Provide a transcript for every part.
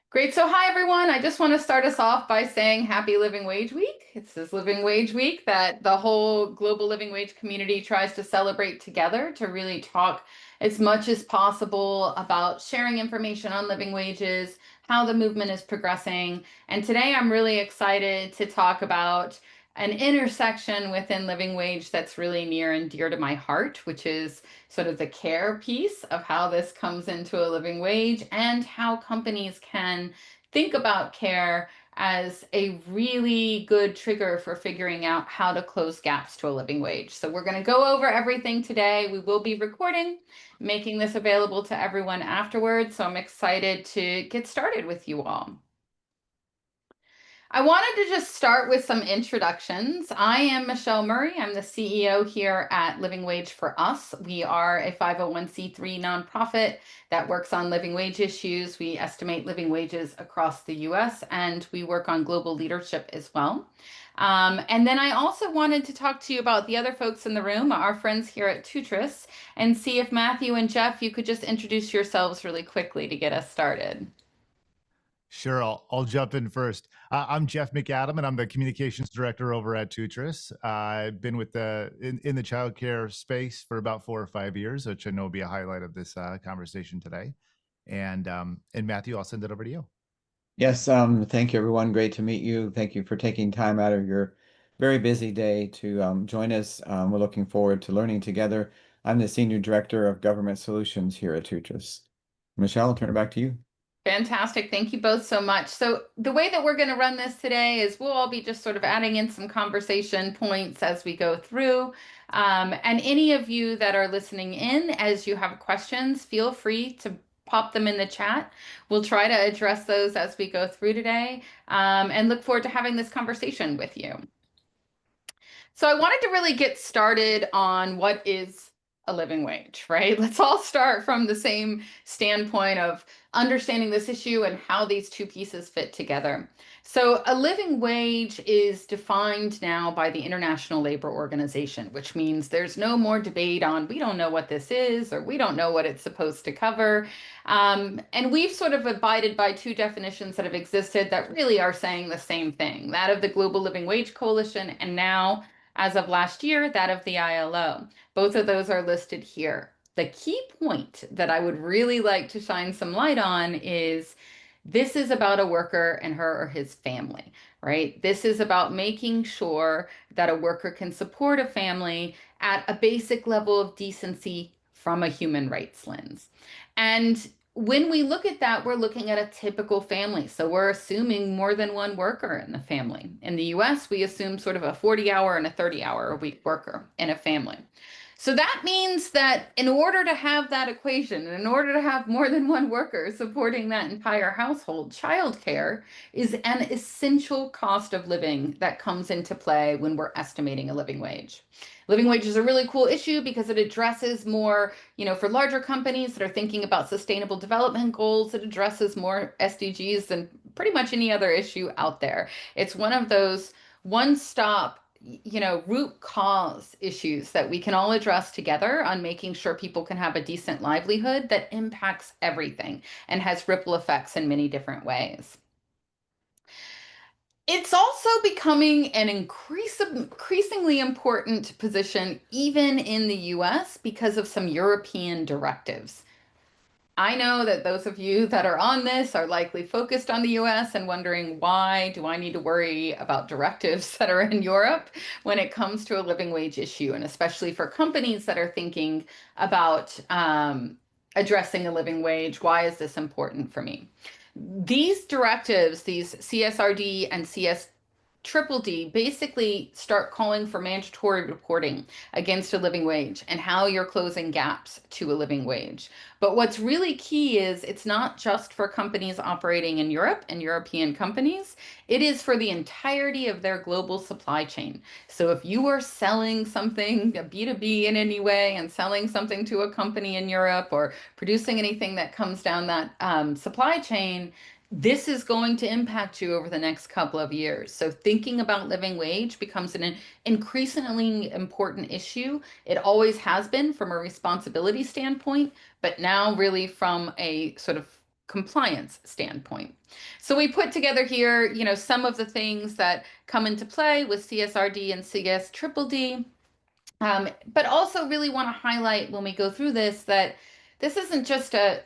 Great. So, hi, everyone. I just want to start us off by saying Happy Living Wage Week. It's this Living Wage Week that the whole global living wage community tries to celebrate together to really talk as much as possible about sharing information on living wages, how the movement is progressing. And today I'm really excited to talk about an intersection within living wage that's really near and dear to my heart, which is sort of the care piece of how this comes into a living wage and how companies can think about care as a really good trigger for figuring out how to close gaps to a living wage. So we're going to go over everything today. We will be recording, making this available to everyone afterwards. So I'm excited to get started with you all. I wanted to just start with some introductions. I am Michelle Murray. I'm the CEO here at Living Wage for Us. We are a 501c3 nonprofit that works on living wage issues. We estimate living wages across the US and we work on global leadership as well. And then I also wanted to talk to you about the other folks in the room, our friends here at Tutris, and see if Matthew and Jeff, you could just introduce yourselves really quickly to get us started. Sure, I'll jump in first. I'm Jeff McAdam, and I'm the communications director over at Tutris. I've been with in the childcare space for about 4 or 5 years, which I know will be a highlight of this conversation today. And Matthew, I'll send it over to you. Yes, thank you, everyone. Great to meet you. Thank you for taking time out of your very busy day to join us. We're looking forward to learning together. I'm the Senior Director of Government Solutions here at Tutris. Michelle, I'll turn it back to you. Fantastic. Thank you both so much. So, the way that we're going to run this today is we'll all be just sort of adding in some conversation points as we go through. And any of you that are listening in, as you have questions, feel free to pop them in the chat. We'll try to address those as we go through today and look forward to having this conversation with you. So I wanted to really get started on what is a living wage, right? Let's all start from the same standpoint of understanding this issue and how these two pieces fit together. So a living wage is defined now by the International Labor Organization, which means there's no more debate on we don't know what this is or we don't know what it's supposed to cover. And we've sort of abided by two definitions that have existed that really are saying the same thing, that of the Global Living Wage Coalition and now as of last year, that of the ILO. Both of those are listed here. The key point that I would really like to shine some light on is this is about a worker and her or his family, right? This is about making sure that a worker can support a family at a basic level of decency from a human rights lens. And when we look at that, we're looking at a typical family. So we're assuming more than one worker in the family. In the US, we assume sort of a 40-hour and a 30-hour a week worker in a family. So that means that in order to have that equation, and in order to have more than one worker supporting that entire household, childcare is an essential cost of living that comes into play when we're estimating a living wage. Living wage is a really cool issue because it addresses more, for larger companies that are thinking about sustainable development goals, it addresses more SDGs than pretty much any other issue out there. It's one of those one-stop root cause issues that we can all address together on making sure people can have a decent livelihood that impacts everything and has ripple effects in many different ways. It's also becoming an increasingly important position, even in the US, because of some European directives. I know that those of you that are on this are likely focused on the US and wondering why do I need to worry about directives that are in Europe when it comes to a living wage issue, and especially for companies that are thinking about addressing a living wage, why is this important for me? These directives, these CSRD and CS Triple D basically start calling for mandatory reporting against a living wage and how you're closing gaps to a living wage. But what's really key is it's not just for companies operating in Europe and European companies, it is for the entirety of their global supply chain. So if you are selling something, a B2B in any way, and selling something to a company in Europe or producing anything that comes down that supply chain, this is going to impact you over the next couple of years. So thinking about living wage becomes an increasingly important issue. It always has been from a responsibility standpoint, but now really from a sort of compliance standpoint. So we put together here, some of the things that come into play with CSRD and CSDDD, but also really want to highlight when we go through this that this isn't just an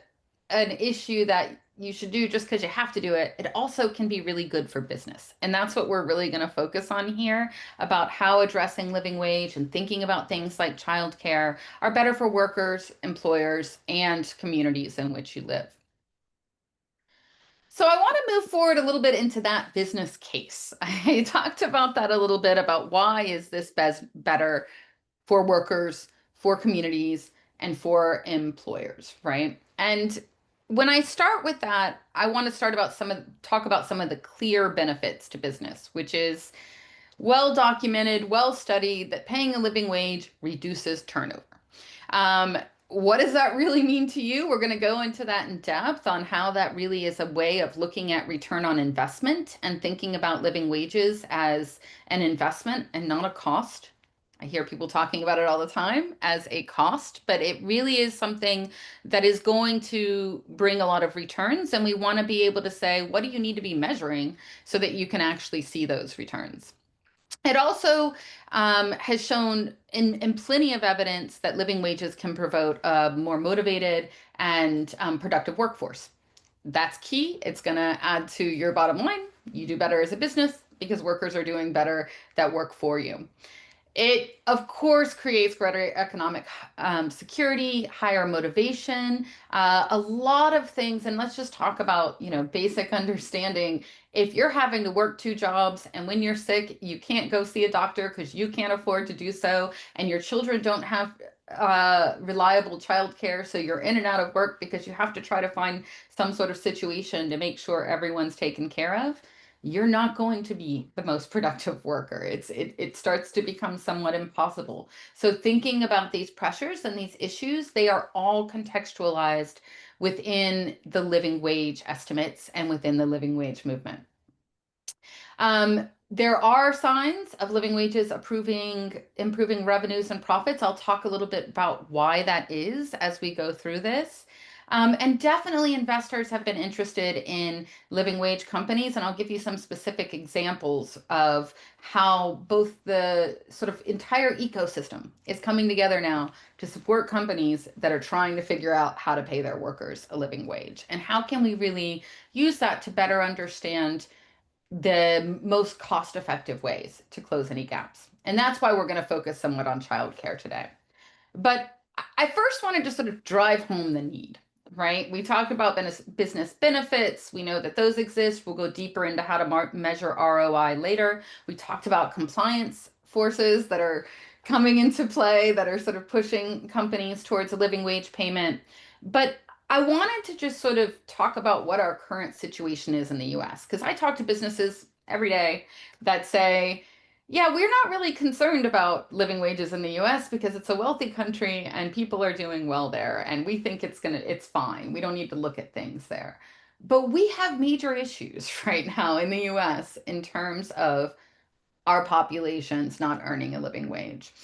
issue that you should do just because you have to do it. It also can be really good for business. And that's what we're really going to focus on here about how addressing living wage and thinking about things like childcare are better for workers, employers, and communities in which you live. So I want to move forward a little bit into that business case. I talked about that a little bit about why is this better for workers, for communities, and for employers, right? And when I start with that, I want to talk about some of the clear benefits to business, which is well documented, well studied that paying a living wage reduces turnover. Um, what does that really mean to you? We're going to go into that in depth on how that really is a way of looking at return on investment and thinking about living wages as an investment and not a cost. I hear people talking about it all the time as a cost, but it really is something that is going to bring a lot of returns. And we want to be able to say, what do you need to be measuring so that you can actually see those returns? It also has shown in plenty of evidence that living wages can promote a more motivated and productive workforce. That's key. It's going to add to your bottom line. You do better as a business because workers are doing better that work for you. It, of course, creates greater economic security, higher motivation, a lot of things. And let's just talk about, basic understanding. If you're having to work two jobs and when you're sick, you can't go see a doctor because you can't afford to do so, and your children don't have reliable childcare, so you're in and out of work because you have to try to find some sort of situation to make sure everyone's taken care of, you're not going to be the most productive worker. It starts to become somewhat impossible. So thinking about these pressures and these issues, they are all contextualized within the living wage estimates and within the living wage movement. There are signs of living wages improving revenues and profits. I'll talk a little bit about why that is as we go through this. And definitely investors have been interested in living wage companies, and I'll give you some specific examples of how both the sort of entire ecosystem is coming together now to support companies that are trying to figure out how to pay their workers a living wage. And how can we really use that to better understand the most cost-effective ways to close any gaps? And that's why we're going to focus somewhat on childcare today. But I first wanted to sort of drive home the need, right? We talked about business benefits. We know that those exist. We'll go deeper into how to measure ROI later. We talked about compliance forces that are coming into play that are sort of pushing companies towards a living wage payment. But I wanted to just sort of talk about what our current situation is in the US, because I talk to businesses every day that say, yeah, we're not really concerned about living wages in the US because it's a wealthy country and people are doing well there. And we think it's fine. We don't need to look at things there. But we have major issues right now in the US in terms of our populations not earning a living wage.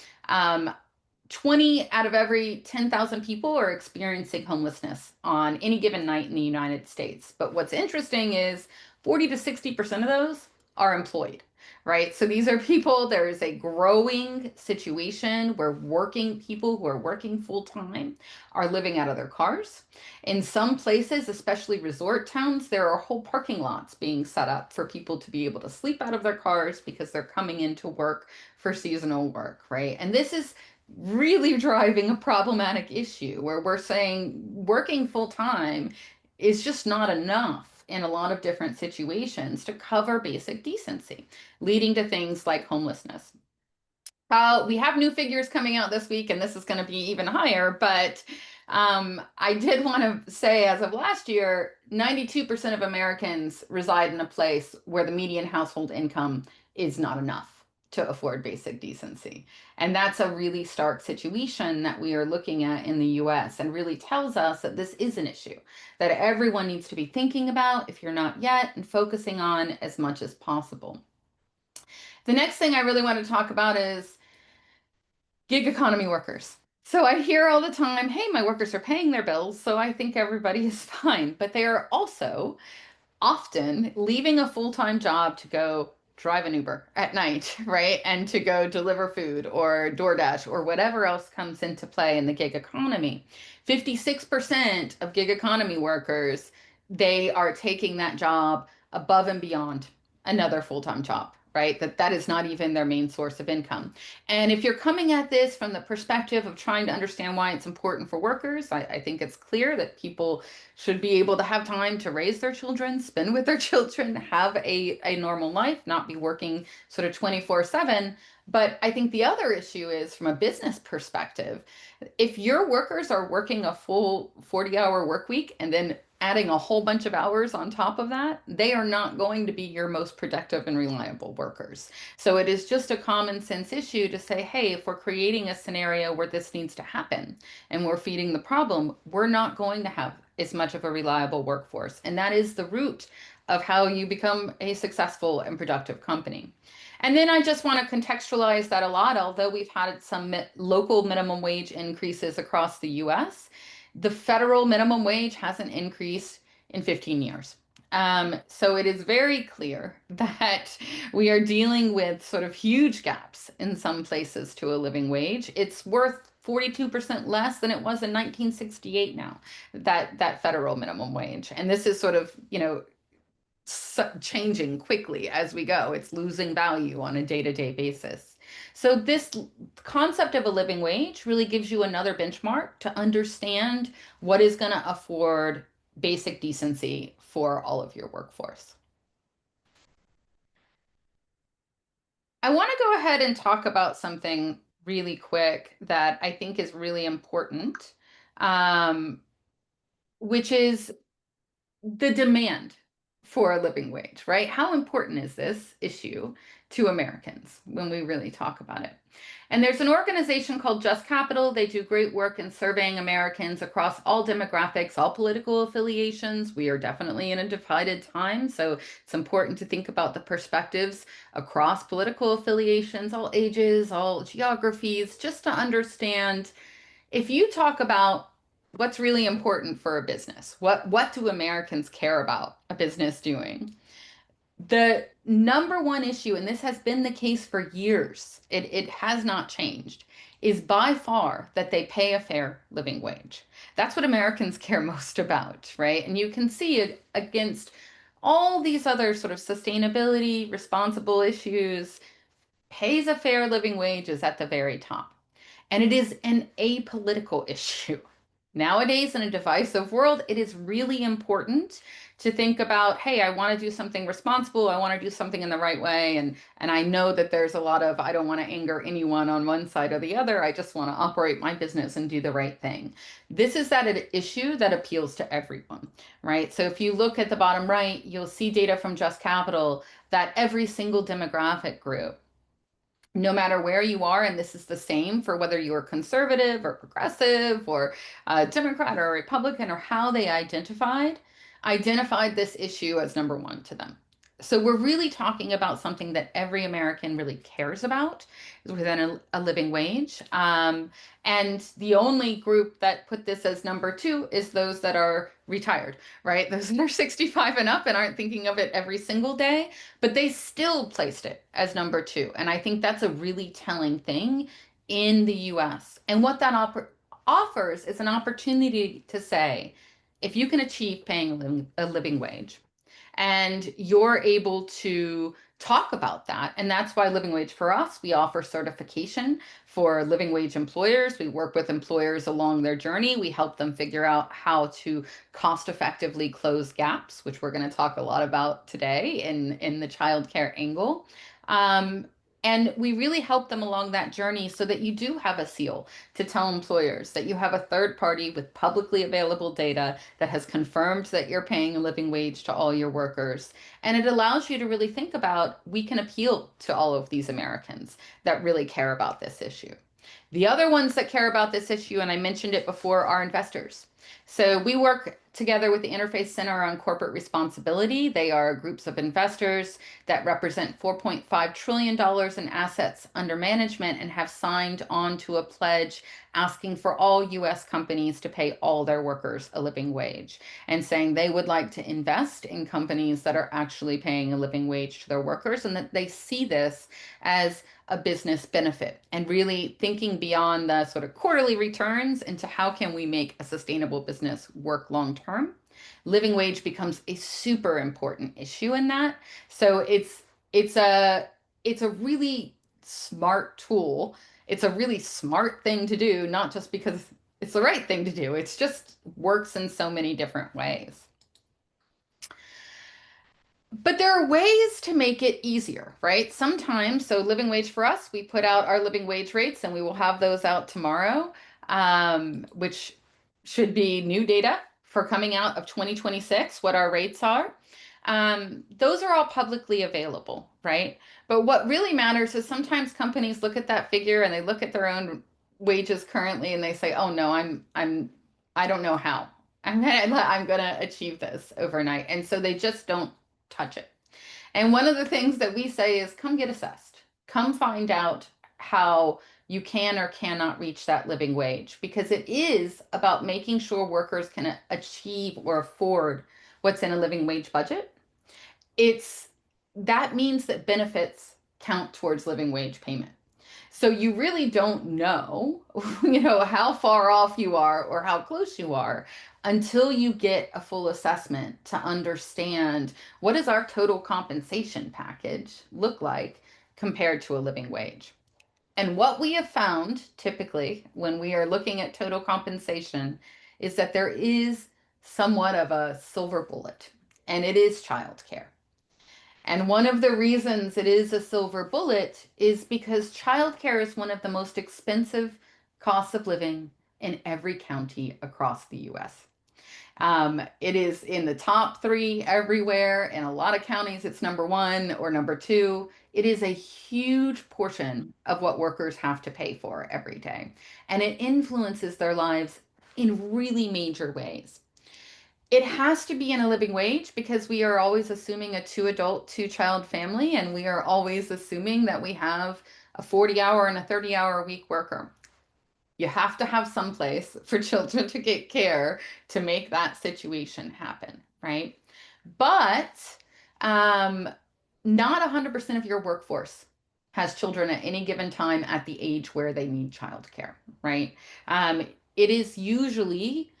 20 out of every 10,000 people are experiencing homelessness on any given night in the United States. But what's interesting is 40 to 60% of those are employed, right? So these are people, there is a growing situation where working people who are working full time are living out of their cars. In some places, especially resort towns, there are whole parking lots being set up for people to be able to sleep out of their cars because they're coming into work for seasonal work, right? And this is really driving a problematic issue where we're saying working full time is just not enough in a lot of different situations to cover basic decency, leading to things like homelessness. We have new figures coming out this week, and this is going to be even higher, but I did want to say as of last year, 92% of Americans reside in a place where the median household income is not enough to afford basic decency. And that's a really stark situation that we are looking at in the US and really tells us that this is an issue that everyone needs to be thinking about if you're not yet and focusing on as much as possible. The next thing I really want to talk about is gig economy workers. So I hear all the time, hey, my workers are paying their bills, so I think everybody is fine. But they are also often leaving a full-time job to go drive an Uber at night, right? And to go deliver food or DoorDash or whatever else comes into play in the gig economy. 56% of gig economy workers, they are taking that job above and beyond another full-time job, right? That is not even their main source of income. And if you're coming at this from the perspective of trying to understand why it's important for workers, I think it's clear that people should be able to have time to raise their children, spend with their children, have a normal life, not be working sort of 24/7. But I think the other issue is from a business perspective, if your workers are working a full 40-hour work week and then adding a whole bunch of hours on top of that, they are not going to be your most productive and reliable workers. So it is just a common sense issue to say, hey, if we're creating a scenario where this needs to happen and we're feeding the problem, we're not going to have as much of a reliable workforce. And that is the root of how you become a successful and productive company. And then I just want to contextualize that a lot. Although we've had some local minimum wage increases across the US, the federal minimum wage hasn't increased in 15 years. So it is very clear that we are dealing with sort of huge gaps in some places to a living wage. It's worth 42% less than it was in 1968 now, that federal minimum wage. And this is sort of, changing quickly as we go. It's losing value on a day-to-day basis. So this concept of a living wage really gives you another benchmark to understand what is going to afford basic decency for all of your workforce. I want to go ahead and talk about something really quick that I think is really important, um, which is the demand for a living wage, right? How important is this issue to Americans when we really talk about it? And there's an organization called Just Capital. They do great work in surveying Americans across all demographics, all political affiliations. We are definitely in a divided time, so it's important to think about the perspectives across political affiliations, all ages, all geographies, just to understand if you talk about what's really important for a business, what do Americans care about a business doing? The number one issue, and this has been the case for years, it has not changed, is by far that they pay a fair living wage. That's what Americans care most about, right? And you can see it against all these other sort of sustainability, responsible issues. Pays a fair living wage is at the very top. And it is an apolitical issue. Nowadays, in a divisive world, it is really important to think about, hey, I want to do something responsible. I want to do something in the right way. And I know that there's a lot of, I don't want to anger anyone on one side or the other. I just want to operate my business and do the right thing. This is that issue that appeals to everyone, right? So if you look at the bottom right, you'll see data from Just Capital that every single demographic group, no matter where you are, and this is the same for whether you're conservative or progressive or Democrat or Republican or how they identified this issue as number one to them. So we're really talking about something that every American really cares about within a living wage. And the only group that put this as number two is those that are retired, right? Those that are 65 and up and aren't thinking of it every single day, but they still placed it as number two. And I think that's a really telling thing in the US. And what that offers is an opportunity to say, if you can achieve paying a living wage, and you're able to talk about that. And that's why Living Wage for us, we offer certification for living wage employers. We work with employers along their journey. We help them figure out how to cost effectively close gaps, which we're going to talk a lot about today in the childcare angle. And we really help them along that journey so that you do have a seal to tell employers that you have a third party with publicly available data that has confirmed that you're paying a living wage to all your workers. And it allows you to really think about, we can appeal to all of these Americans that really care about this issue. The other ones that care about this issue, and I mentioned it before, are investors. So we work together with the Interfaith Center on Corporate Responsibility. They are groups of investors that represent $4.5 trillion in assets under management and have signed on to a pledge asking for all US companies to pay all their workers a living wage and saying they would like to invest in companies that are actually paying a living wage to their workers and that they see this as a business benefit and really thinking beyond the sort of quarterly returns into how can we make a sustainable business work long term. Living wage becomes a super important issue in that. So it's a it's a really smart tool. It's a really smart thing to do, not just because it's the right thing to do. It's just works in so many different ways. But there are ways to make it easier, right? Sometimes, so living wage for us, we put out our living wage rates and we will have those out tomorrow, which should be new data for coming out of 2026, what our rates are. Those are all publicly available, right? But what really matters is sometimes companies look at that figure and they look at their own wages currently and they say, "Oh no, I don't know how. I'm gonna achieve this overnight," and so they just don't touch it. And one of the things that we say is come get assessed. Come find out how you can or cannot reach that living wage because it is about making sure workers can achieve or afford what's in a living wage budget. It's that means that benefits count towards living wage payment. So you really don't know, how far off you are or how close you are until you get a full assessment to understand what does our total compensation package look like compared to a living wage. And what we have found typically when we are looking at total compensation is that there is somewhat of a silver bullet, and it is childcare. And one of the reasons it is a silver bullet is because childcare is one of the most expensive costs of living in every county across the US. It is in the top three everywhere. In a lot of counties, it's number one or number two. It is a huge portion of what workers have to pay for every day. And it influences their lives in really major ways. It has to be in a living wage because we are always assuming a two adult, two child family, and we are always assuming that we have a 40-hour and a 30-hour a week worker. You have to have some place for children to get care to make that situation happen, right? But not 100% of your workforce has children at any given time at the age where they need childcare, right? It is usually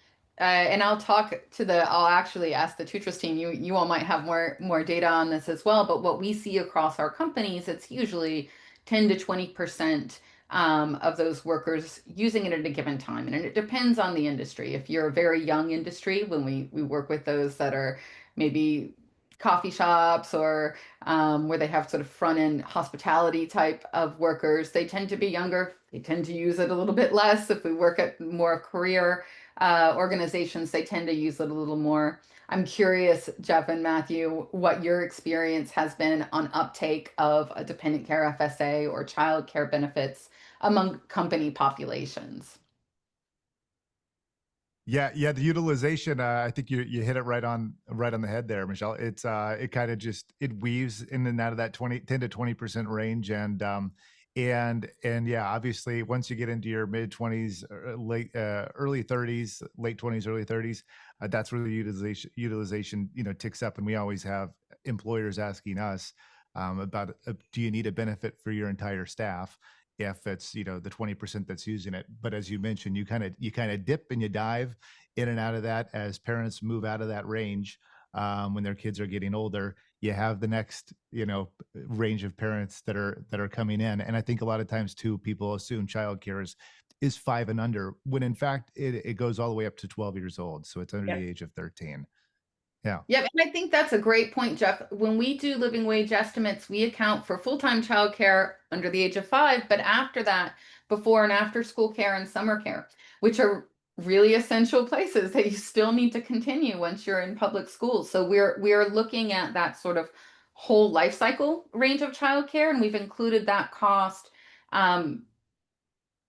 and I'll actually ask the Tutras team, you all might have more data on this as well, but what we see across our companies, it's usually 10 to 20% of those workers using it at a given time. And it depends on the industry. If you're a very young industry, when we work with those that are maybe coffee shops or where they have sort of front end hospitality type of workers, they tend to be younger. They tend to use it a little bit less. If we work at more career organizations, they tend to use it a little more. I'm curious, Jeff and Matthew, what your experience has been on uptake of a dependent care FSA or child care benefits among company populations. Yeah, the utilization. I think you hit it right on the head there, Michelle. It's it kind of just it weaves in and out of that 10 to 20% range, and yeah, obviously once you get into your mid 20s, late early 30s, late 20s, early 30s, that's where the utilization ticks up, and we always have employers asking us about do you need a benefit for your entire staff if it's the 20% that's using it. But as you mentioned, you kind of dip and you dive in and out of that as parents move out of that range. When their kids are getting older, you have the next range of parents that are coming in, and I think a lot of times too people assume childcare is 5 and under when in fact it goes all the way up to 12 years old, so it's under Yep. the age of 13. Yeah. Yep, and I think that's a great point, Jeff. When we do living wage estimates, we account for full-time childcare under the age of 5, but after that, before and after school care and summer care, which are really essential places that you still need to continue once you're in public schools. So we're looking at that sort of whole life cycle range of childcare, and we've included that cost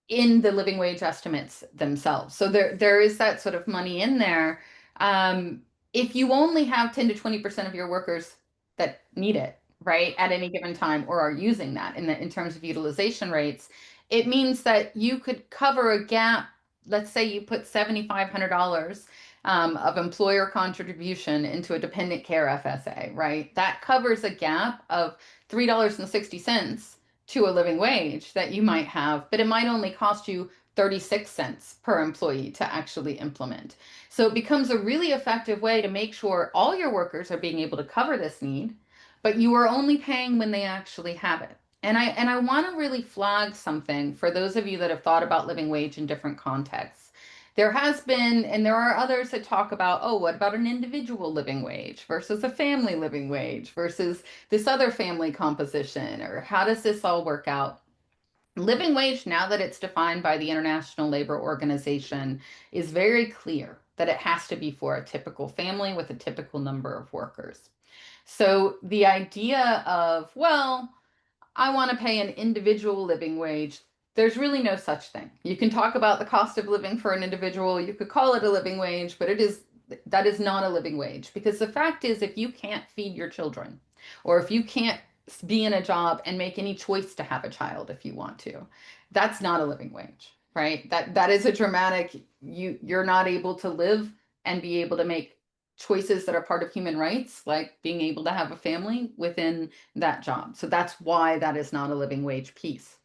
in the living wage estimates themselves. So there is that sort of money in there. Um, if you only have 10 to 20% of your workers that need it, right, at any given time or are using that in terms of utilization rates, it means that you could cover a gap. Let's say you put $7,500 of employer contribution into a dependent care FSA, right? That covers a gap of $3.60 to a living wage that you might have, but it might only cost you 36 cents per employee to actually implement. So it becomes a really effective way to make sure all your workers are being able to cover this need, but you are only paying when they actually have it. And I want to really flag something for those of you that have thought about living wage in different contexts. There has been, and there are others that talk about, oh, what about an individual living wage versus a family living wage versus this other family composition, or how does this all work out? Living wage, now that it's defined by the International Labor Organization, is very clear that it has to be for a typical family with a typical number of workers. So the idea of, well, I want to pay an individual living wage. There's really no such thing. You can talk about the cost of living for an individual. You could call it a living wage, but that is not a living wage, because the fact is, if you can't feed your children, or if you can't be in a job and make any choice to have a child if you want to, that's not a living wage, right? That is a dramatic, you're not able to live and be able to make choices that are part of human rights, like being able to have a family within that job. So that's why that is not a living wage piece.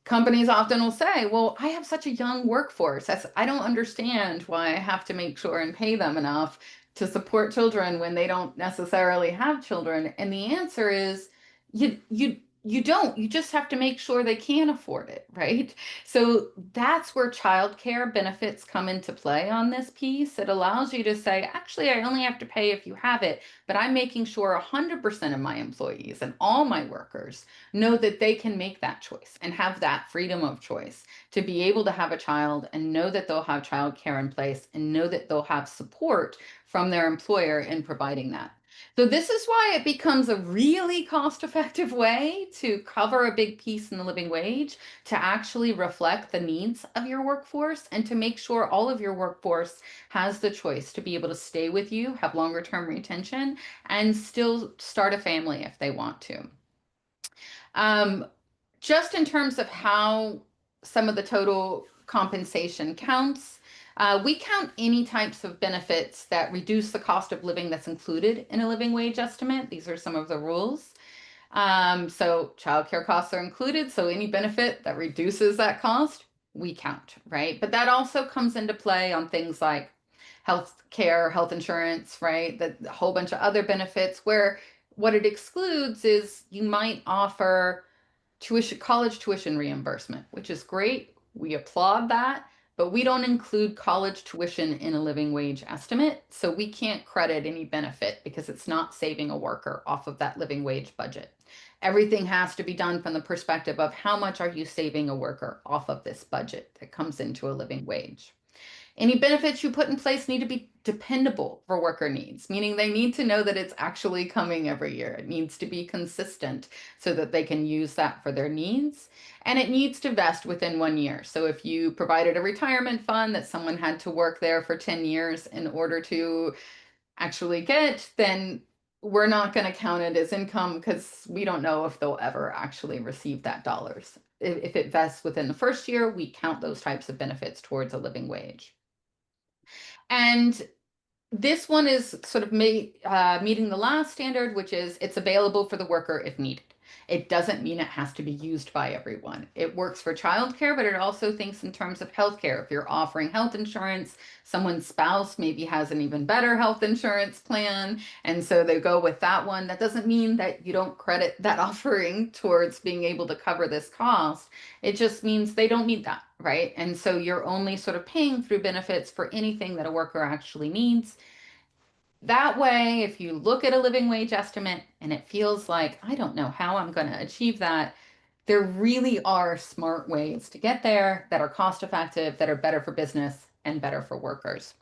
Companies often will say, well, I have such a young workforce. I don't understand why I have to make sure and pay them enough to support children when they don't necessarily have children. And the answer is you don't. You just have to make sure they can afford it, right? So that's where childcare benefits come into play on this piece. It allows you to say, actually, I only have to pay if you have it, but I'm making sure 100% of my employees and all my workers know that they can make that choice and have that freedom of choice to be able to have a child and know that they'll have childcare in place and know that they'll have support from their employer in providing that. So this is why it becomes a really cost-effective way to cover a big piece in the living wage, to actually reflect the needs of your workforce and to make sure all of your workforce has the choice to be able to stay with you, have longer term retention, and still start a family if they want to. Um, just in terms of how some of the total compensation counts, we count any types of benefits that reduce the cost of living that's included in a living wage estimate. These are some of the rules. So childcare costs are included. So any benefit that reduces that cost, we count, right? But that also comes into play on things like health care, health insurance, right? That a whole bunch of other benefits where what it excludes is you might offer college tuition reimbursement, which is great. We applaud that, but we don't include college tuition in a living wage estimate. So we can't credit any benefit because it's not saving a worker off of that living wage budget. Everything has to be done from the perspective of how much are you saving a worker off of this budget that comes into a living wage. Any benefits you put in place need to be dependable for worker needs, meaning they need to know that it's actually coming every year. It needs to be consistent so that they can use that for their needs. And it needs to vest within 1 year. So if you provided a retirement fund that someone had to work there for 10 years in order to actually get, then we're not going to count it as income because we don't know if they'll ever actually receive that dollars. If it vests within the first year, we count those types of benefits towards a living wage. And this one is sort of meeting the last standard, which is it's available for the worker if needed. It doesn't mean it has to be used by everyone. It works for childcare, but it also thinks in terms of healthcare. If you're offering health insurance, someone's spouse maybe has an even better health insurance plan, and so they go with that one. That doesn't mean that you don't credit that offering towards being able to cover this cost. It just means they don't need that, right? And so you're only sort of paying through benefits for anything that a worker actually needs. That way, if you look at a living wage estimate and it feels like, I don't know how I'm going to achieve that, there really are smart ways to get there that are cost effective, that are better for business and better for workers.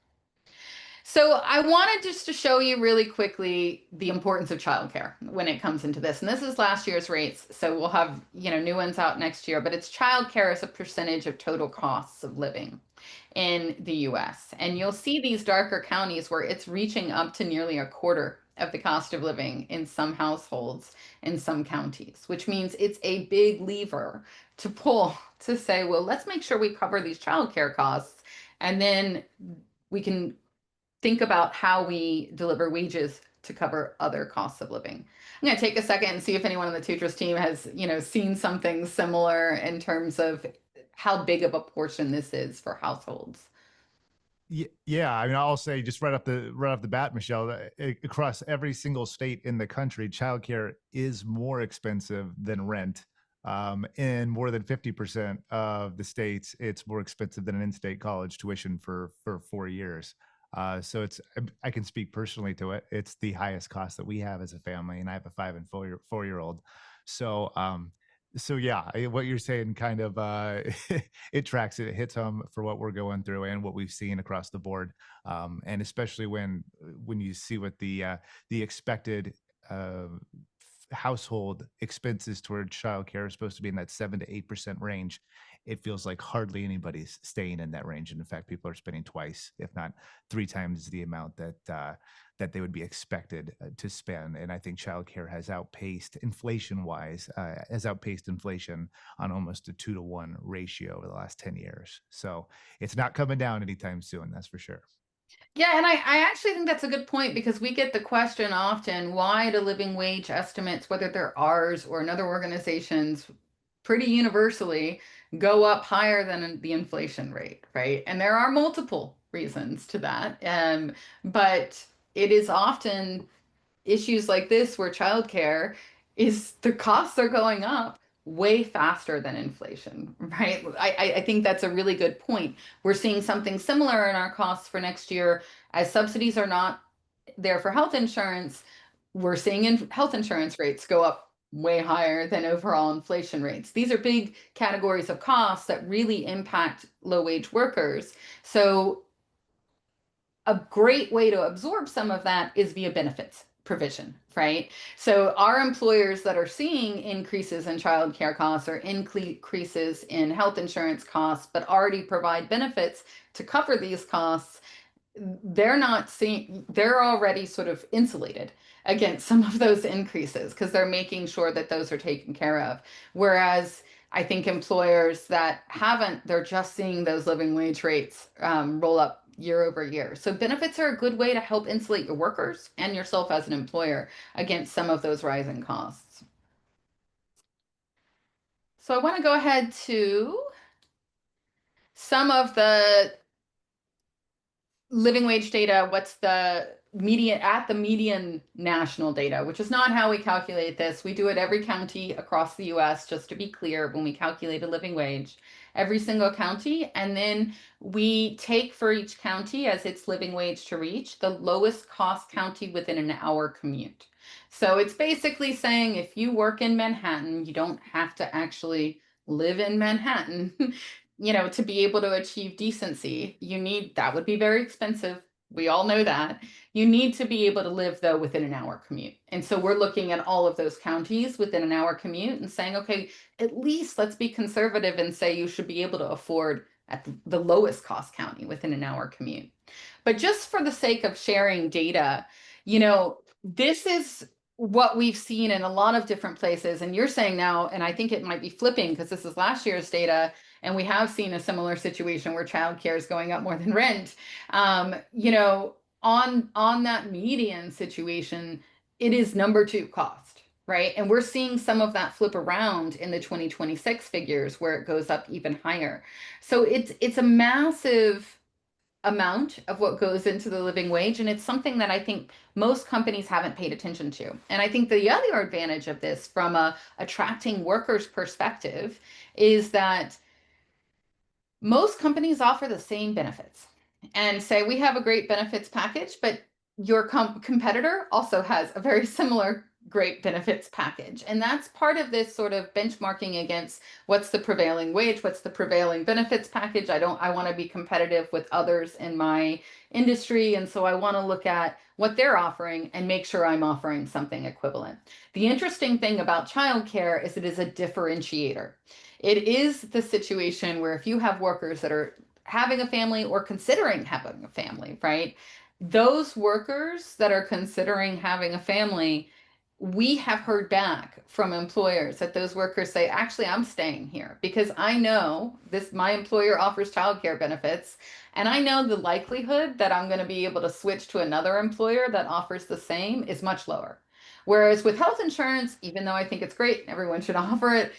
So I wanted just to show you really quickly the importance of childcare when it comes into this. And this is last year's rates. So we'll have, new ones out next year, but it's childcare as a percentage of total costs of living. in the US. And you'll see these darker counties where it's reaching up to nearly a quarter of the cost of living in some households in some counties, which means it's a big lever to pull to say, well, let's make sure we cover these childcare costs. And then we can think about how we deliver wages to cover other costs of living. I'm going to take a second and see if anyone on the Tutors team has, seen something similar in terms of how big of a portion this is for households. Yeah, I mean, I'll say just right off the bat, Michelle, across every single state in the country, childcare is more expensive than rent. In more than 50% of the states, it's more expensive than an in-state college tuition for 4 years. So I can speak personally to it. It's the highest cost that we have as a family, and I have a 5 and 4-year-old. So so yeah, what you're saying kind of it tracks it. It hits home for what we're going through and what we've seen across the board, and especially when you see what the expected household expenses toward childcare are supposed to be in that 7 to 8% range. It feels like hardly anybody's staying in that range, and in fact, people are spending twice, if not 3 times, the amount that they would be expected to spend. And I think childcare has outpaced inflation-wise, has outpaced inflation on almost a 2-to-1 ratio over the last 10 years. So it's not coming down anytime soon, that's for sure. Yeah, and I actually think that's a good point because we get the question often, why do living wage estimates, whether they're ours or another organization's, pretty universally go up higher than the inflation rate, right? And there are multiple reasons to that. But it is often issues like this where childcare is the costs are going up way faster than inflation, right? I think that's a really good point. We're seeing something similar in our costs for next year as subsidies are not there for health insurance. We're seeing health insurance rates go up way higher than overall inflation rates. These are big categories of costs that really impact low wage workers. So a great way to absorb some of that is via benefits provision, right? So our employers that are seeing increases in childcare costs or increases in health insurance costs, but already provide benefits to cover these costs, they're already sort of insulated against some of those increases because they're making sure that those are taken care of. Whereas I think employers that haven't, they're just seeing those living wage rates roll up year over year. So benefits are a good way to help insulate your workers and yourself as an employer against some of those rising costs. So I want to go ahead to some of the living wage data, what's the median national data, which is not how we calculate this. We do it every county across the US, just to be clear, when we calculate a living wage, every single county. And then we take for each county as its living wage to reach the lowest cost county within an hour commute. So it's basically saying if you work in Manhattan, you don't have to actually live in Manhattan to be able to achieve decency, that would be very expensive. We all know that. You need to be able to live, though, within an hour commute. And so we're looking at all of those counties within an hour commute and saying, okay, at least let's be conservative and say you should be able to afford at the lowest cost county within an hour commute. But just for the sake of sharing data, this is what we've seen in a lot of different places. And you're saying now, and I think it might be flipping because this is last year's data, and we have seen a similar situation where childcare is going up more than rent. On that median situation, it is number 2 cost, right? And we're seeing some of that flip around in the 2026 figures where it goes up even higher. So it's a massive amount of what goes into the living wage, and it's something that I think most companies haven't paid attention to. And I think the other advantage of this from a attracting workers perspective is that most companies offer the same benefits and say we have a great benefits package, but your competitor also has a very similar great benefits package. And that's part of this sort of benchmarking against what's the prevailing wage, what's the prevailing benefits package. I want to be competitive with others in my industry. And so I want to look at what they're offering and make sure I'm offering something equivalent. The interesting thing about childcare is it is a differentiator. It is the situation where if you have workers that having a family or considering having a family, right? Those workers that are considering having a family, we have heard back from employers that those workers say, actually, I'm staying here because I know this, my employer offers childcare benefits, and I know the likelihood that I'm going to be able to switch to another employer that offers the same is much lower. Whereas with health insurance, even though I think it's great, everyone should offer it,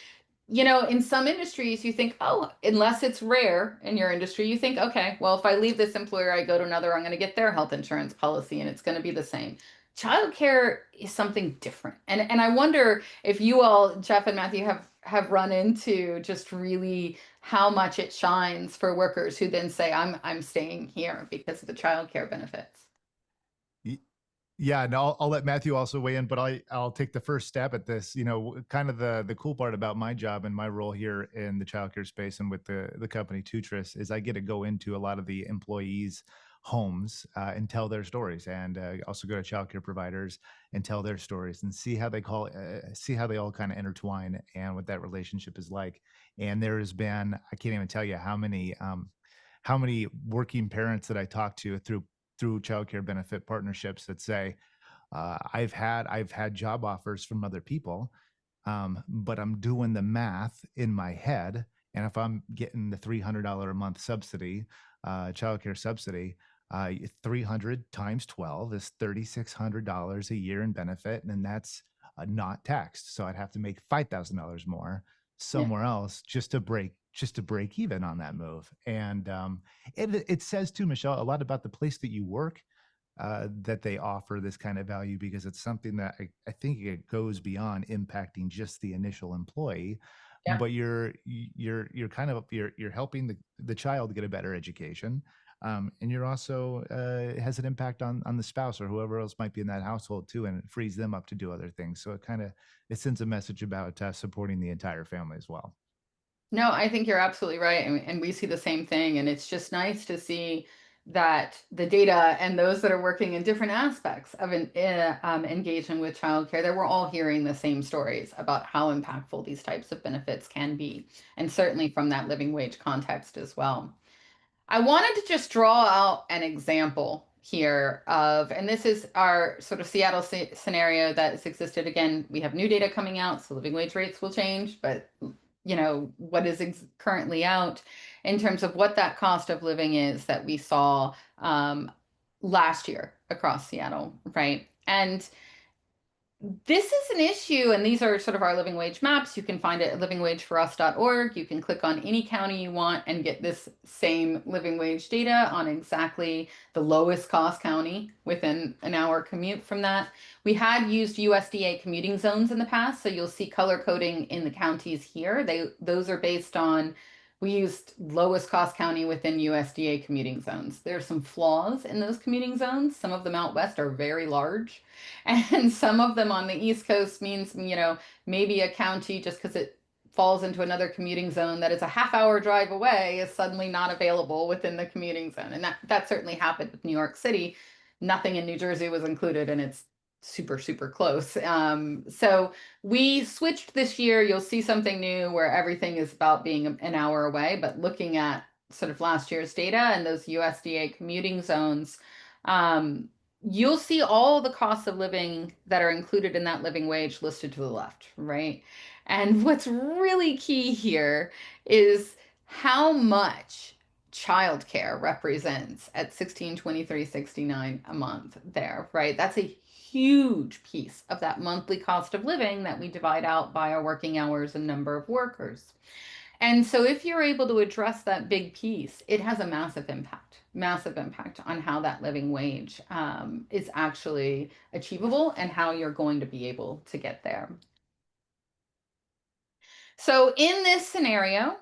in some industries, you think, oh, unless it's rare in your industry, you think, okay, well, if I leave this employer, I go to another, I'm going to get their health insurance policy and it's going to be the same. Childcare is something different. And I wonder if you all, Jeff and Matthew, have run into just really how much it shines for workers who then say, I'm staying here because of the childcare benefits. Yeah, and I'll let Matthew also weigh in, but I'll take the first stab at this. Kind of the cool part about my job and my role here in the childcare space and with the company Tutris is I get to go into a lot of the employees' homes and tell their stories, and also go to childcare providers and tell their stories and see how they all kind of intertwine and what that relationship is like. And there has been, I can't even tell you how many working parents that I talk to through childcare benefit partnerships that say, I've had job offers from other people, but I'm doing the math in my head, and if I'm getting the $300 a month subsidy, childcare subsidy, 300 times 12 is $3,600 a year in benefit, and that's not taxed. So I'd have to make $5,000 more Yeah. somewhere else just to break even on that move. And it says too, Michelle, a lot about the place that you work, that they offer this kind of value, because it's something that I think it goes beyond impacting just the initial employee, Yeah. but you're kind of you're helping the child get a better education, and you're also it has an impact on the spouse or whoever else might be in that household too, and it frees them up to do other things. So it sends a message about supporting the entire family as well. No, I think you're absolutely right. And we see the same thing. And it's just nice to see that the data and those that are working in different aspects of engagement with childcare, that we're all hearing the same stories about how impactful these types of benefits can be. And certainly from that living wage context as well. I wanted to just draw out an example here of, and this is our sort of Seattle scenario that has existed. Again, we have new data coming out, so living wage rates will change, but what is currently out in terms of what that cost of living is that we saw last year across Seattle, right? And this is an issue, and these are sort of our living wage maps. You can find it at livingwageforus.org. You can click on any county you want and get this same living wage data on exactly the lowest cost county within an hour commute from that. We had used USDA commuting zones in the past, so you'll see color coding in the counties here. Those are based on, we used lowest cost county within USDA commuting zones. There are some flaws in those commuting zones. Some of them out west are very large, and some of them on the East Coast means, maybe a county, just because it falls into another commuting zone that is a half-hour drive away, is suddenly not available within the commuting zone. And that certainly happened with New York City. Nothing in New Jersey was included, and it's super, super close. So we switched this year. You'll see something new where everything is about being an hour away, but looking at sort of last year's data and those USDA commuting zones, you'll see all the costs of living that are included in that living wage listed to the left, right? And what's really key here is how much childcare represents at 1623.69 a month there, right? That's a huge piece of that monthly cost of living that we divide out by our working hours and number of workers. And so if you're able to address that big piece, it has a massive impact on how that living wage is actually achievable and how you're going to be able to get there. So in this scenario,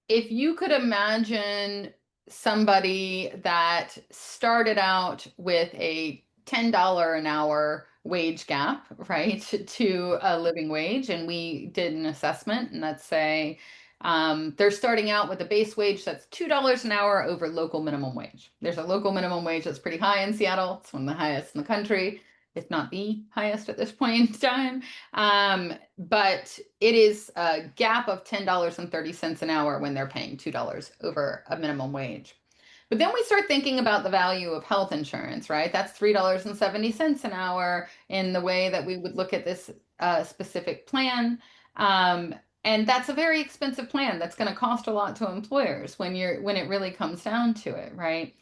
if you could imagine somebody that started out with a $10 an hour wage gap, right, to a living wage, and we did an assessment, and let's say they're starting out with a base wage that's $2 an hour over local minimum wage. There's a local minimum wage that's pretty high in Seattle. It's one of the highest in the country. if not the highest at this point in time. But it is a gap of $10.30 an hour when they're paying $2 over a minimum wage. But then we start thinking about the value of health insurance, right? That's $3.70 an hour in the way that we would look at this specific plan. Um, and that's a very expensive plan that's going to cost a lot to employers when it really comes down to it, right?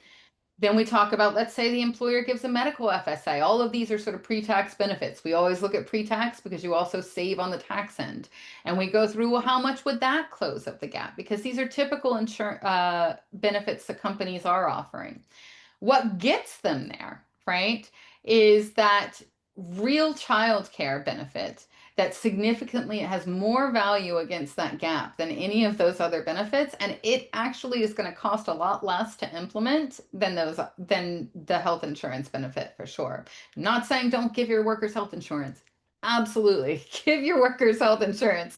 Then we talk about, let's say the employer gives a medical FSA. All of these are sort of pre-tax benefits. We always look at pre-tax because you also save on the tax end. And we go through, well, how much would that close up the gap? Because these are typical insurance benefits that companies are offering. What gets them there, right, is that real childcare benefit that significantly has more value against that gap than any of those other benefits, and it actually is going to cost a lot less to implement than the health insurance benefit for sure. I'm not saying don't give your workers health insurance. Absolutely, give your workers health insurance.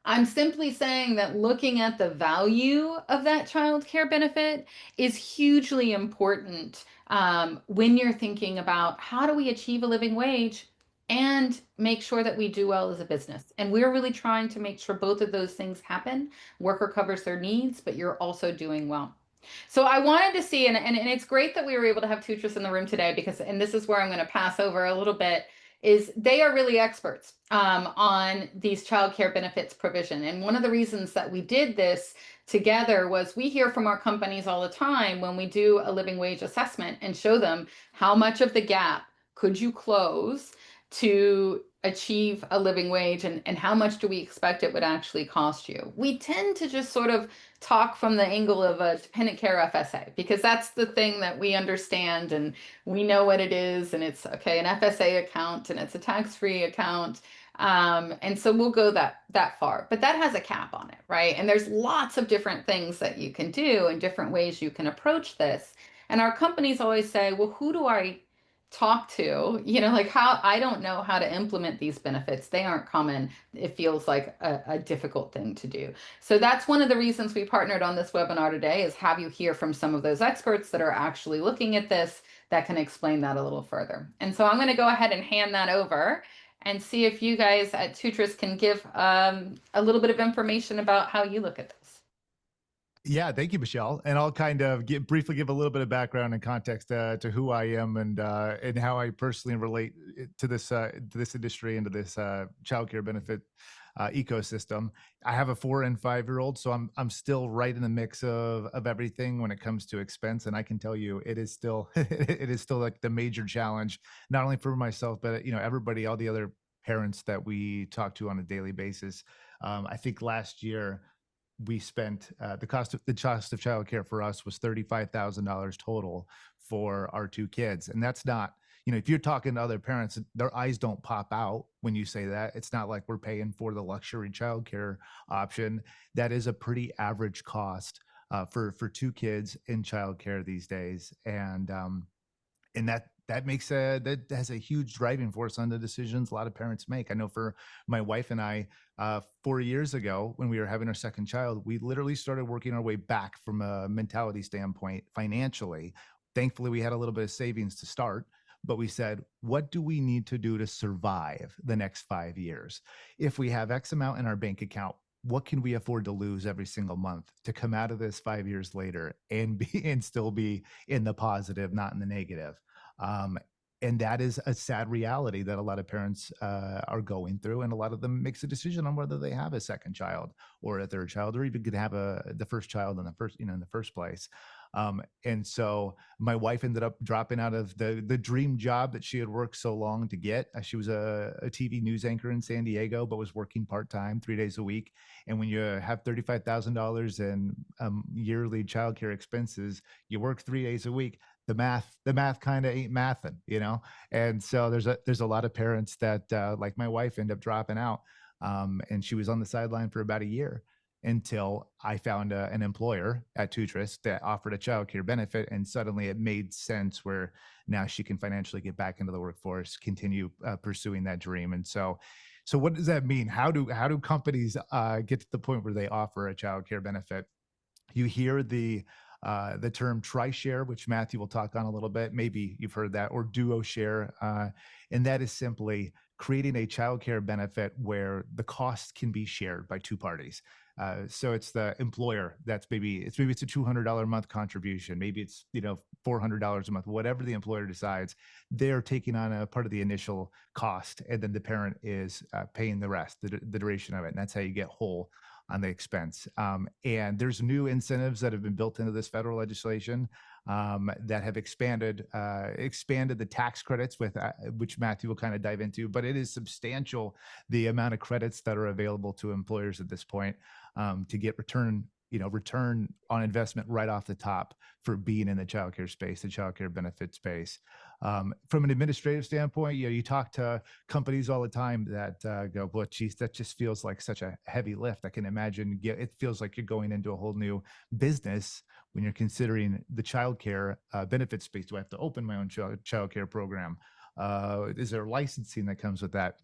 I'm simply saying that looking at the value of that child care benefit is hugely important when you're thinking about how do we achieve a living wage and make sure that we do well as a business. And we're really trying to make sure both of those things happen. Worker covers their needs, but you're also doing well. So I wanted to see, and it's great that we were able to have Tutris in the room today because, and this is where I'm going to pass over a little bit, is they are really experts on these child care benefits provision. And one of the reasons that we did this together was we hear from our companies all the time when we do a living wage assessment and show them how much of the gap could you close to achieve a living wage and how much do we expect it would actually cost you. We tend to just sort of talk from the angle of a dependent care FSA because that's the thing that we understand and we know what it is, and it's okay, an FSA account and it's a tax-free account. And so we'll go that far, but that has a cap on it, right? And there's lots of different things that you can do and different ways you can approach this. And our companies always say, well, who do I talk to? Like how I don't know how to implement these benefits. They aren't common. It feels like a difficult thing to do. So that's one of the reasons we partnered on this webinar today is have you hear from some of those experts that are actually looking at this that can explain that a little further. And so I'm going to go ahead and hand that over and see if you guys at Tutris can give a little bit of information about how you look at this. Yeah, thank you, Michelle. And I'll kind of briefly give a little bit of background and context to who I am and how I personally relate to this industry and to this childcare benefit ecosystem. I have a 4 and 5-year-old, so I'm still right in the mix of everything when it comes to expense. And I can tell you, it is still it is still like the major challenge, not only for myself, but everybody, all the other parents that we talk to on a daily basis. I think last year we spent the cost of childcare for us was $35,000 total for our 2 kids, and that's not, if you're talking to other parents, their eyes don't pop out when you say that. It's not like we're paying for the luxury childcare option. That is a pretty average cost for 2 kids in childcare these days, and that has a huge driving force on the decisions a lot of parents make. I know for my wife and I, 4 years ago, when we were having our second child, we literally started working our way back from a mentality standpoint financially. Thankfully, we had a little bit of savings to start, but we said, what do we need to do to survive the next 5 years? If we have X amount in our bank account, what can we afford to lose every single month to come out of this 5 years later and still be in the positive, not in the negative? And that is a sad reality that a lot of parents are going through, and a lot of them makes a decision on whether they have a second child or a third child, or even could have the first child in the first place. And so my wife ended up dropping out of the dream job that she had worked so long to get. She was a TV news anchor in San Diego, but was working part-time 3 days a week. And when you have $35,000 in yearly childcare expenses, you work 3 days a week. The math kind of ain't mathin', And so there's a lot of parents that like my wife end up dropping out. And she was on the sideline for about a year until I found an employer at Tutris that offered a childcare benefit, and suddenly it made sense where now she can financially get back into the workforce, continue pursuing that dream. And so what does that mean? How do companies get to the point where they offer a childcare benefit? You hear the the term tri-share, which Matthew will talk on a little bit. Maybe you've heard that, or duo share. And that is simply creating a childcare benefit where the cost can be shared by two parties. So it's the employer that's maybe it's a $200 a month contribution, maybe it's $400 a month, whatever the employer decides. They're taking on a part of the initial cost, and then the parent is paying the rest, the duration of it, and that's how you get whole on the expense. And there's new incentives that have been built into this federal legislation that have expanded the tax credits, with which Matthew will kind of dive into. But it is substantial, the amount of credits that are available to employers at this point, to get return on investment right off the top for being in the childcare space, the childcare benefit space. From an administrative standpoint, you talk to companies all the time that go, "Well, geez, that just feels like such a heavy lift." I can imagine it feels like you're going into a whole new business when you're considering the childcare benefit space. Do I have to open my own childcare program? Is there licensing that comes with that?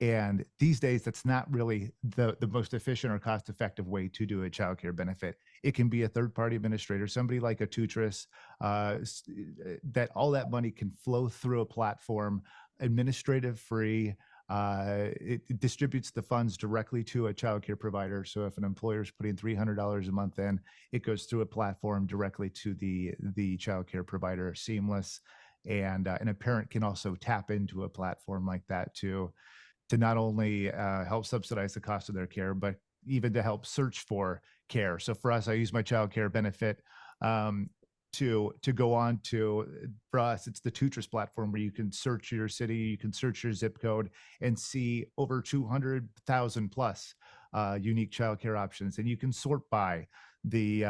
And these days, that's not really the most efficient or cost effective way to do a childcare benefit. It can be a third party administrator, somebody like a Tutris, that all that money can flow through a platform, administrative free. It distributes the funds directly to a childcare provider. So if an employer is putting $300 a month in, it goes through a platform directly to the childcare provider, seamless. And a parent can also tap into a platform like that to not only help subsidize the cost of their care, but even to help search for care. So for us, I use my child care benefit to go on to, for us, it's the Tutris platform where you can search your city, you can search your zip code and see over 200,000 plus unique childcare options. And you can sort by the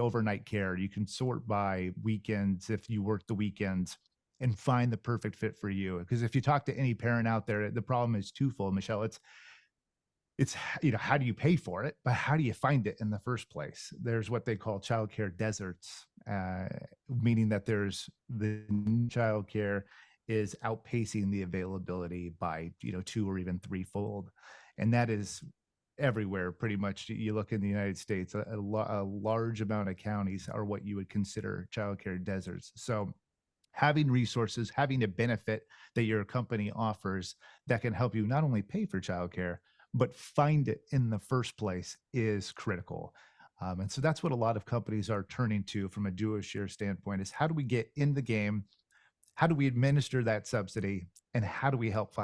overnight care. You can sort by weekends if you work the weekends, and find the perfect fit for you. Because if you talk to any parent out there, the problem is twofold, Michelle. It's how do you pay for it, but how do you find it in the first place? There's what they call childcare deserts, meaning that there's the childcare is outpacing the availability by 2 or even threefold, and that is everywhere pretty much. You look in the United States, a large amount of counties are what you would consider childcare deserts. So having resources, having a benefit that your company offers that can help you not only pay for childcare, but find it in the first place is critical. And so that's what a lot of companies are turning to from a duo share standpoint: is how do we get in the game? How do we administer that subsidy? And how do we help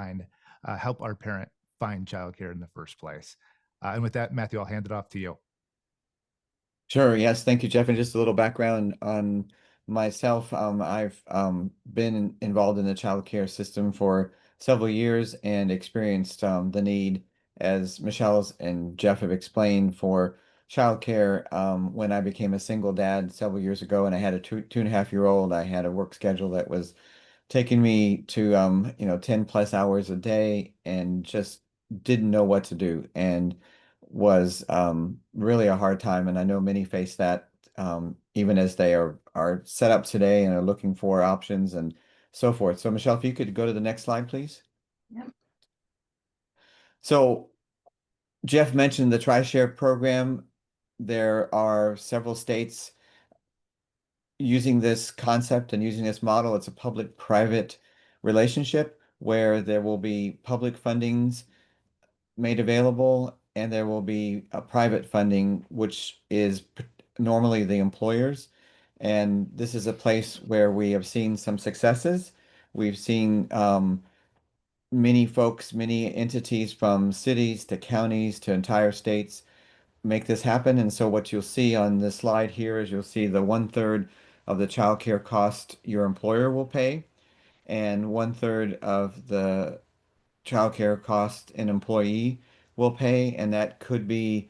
help our parent find childcare in the first place? And with that, Matthew, I'll hand it off to you. Sure. Yes. Thank you, Jeff. And just a little background on myself. I've been involved in the child care system for several years and experienced the need, as Michelle's and Jeff have explained, for childcare. When I became a single dad several years ago, and I had a 2.5-year-old, I had a work schedule that was taking me to 10 plus hours a day, and just didn't know what to do, and was really a hard time. And I know many face that, even as they are set up today and are looking for options and so forth. So Michelle, if you could go to the next slide, please. Yep. So Jeff mentioned the TriShare program. There are several states using this concept and using this model. It's a public-private relationship where there will be public fundings made available, and there will be a private funding, which is normally the employers. And this is a place where we have seen some successes. We've seen many folks, many entities from cities to counties to entire states make this happen. And so what you'll see on this slide here is you'll see the 1/3 of the child care cost your employer will pay, and 1/3 of the child care cost an employee will pay. And that could be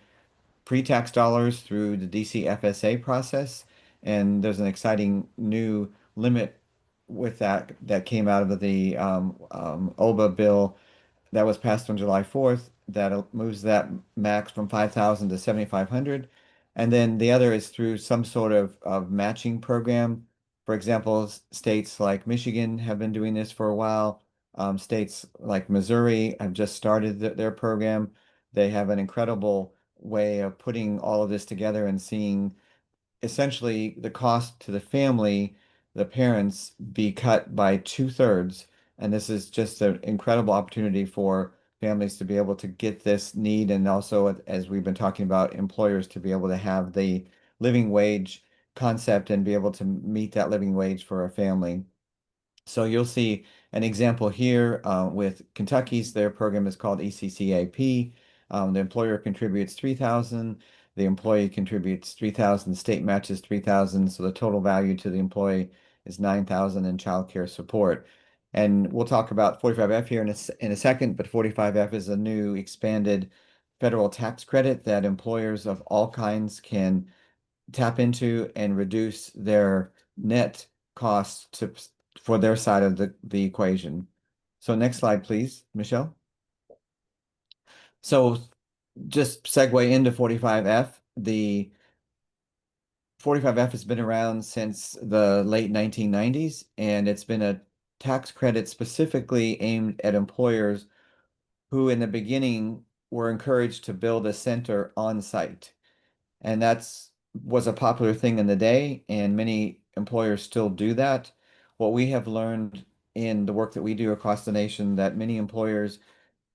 pre-tax dollars through the DC FSA process. And there's an exciting new limit with that came out of the OBA bill that was passed on July 4th, that moves that max from 5,000 to 7,500. And then the other is through some sort of matching program. For example, states like Michigan have been doing this for a while. States like Missouri have just started their program. They have an incredible way of putting all of this together and seeing essentially the cost to the family, the parents, be cut by 2/3. And this is just an incredible opportunity for families to be able to get this need, and also, as we've been talking about, employers to be able to have the living wage concept and be able to meet that living wage for a family. So you'll see an example here with Kentucky's. Their program is called ECCAP. The employer contributes 3,000. The employee contributes 3,000. The state matches 3,000. So the total value to the employee is 9,000 in child care support. And we'll talk about 45F here in a second, but 45F is a new expanded federal tax credit that employers of all kinds can tap into and reduce their net costs for their side of the equation. So next slide, please, Michelle. So just segue into 45F. The 45F has been around since the late 1990s, and it's been a tax credit specifically aimed at employers who in the beginning were encouraged to build a center on site. And that's was a popular thing in the day, and many employers still do that. What we have learned in the work that we do across the nation, that many employers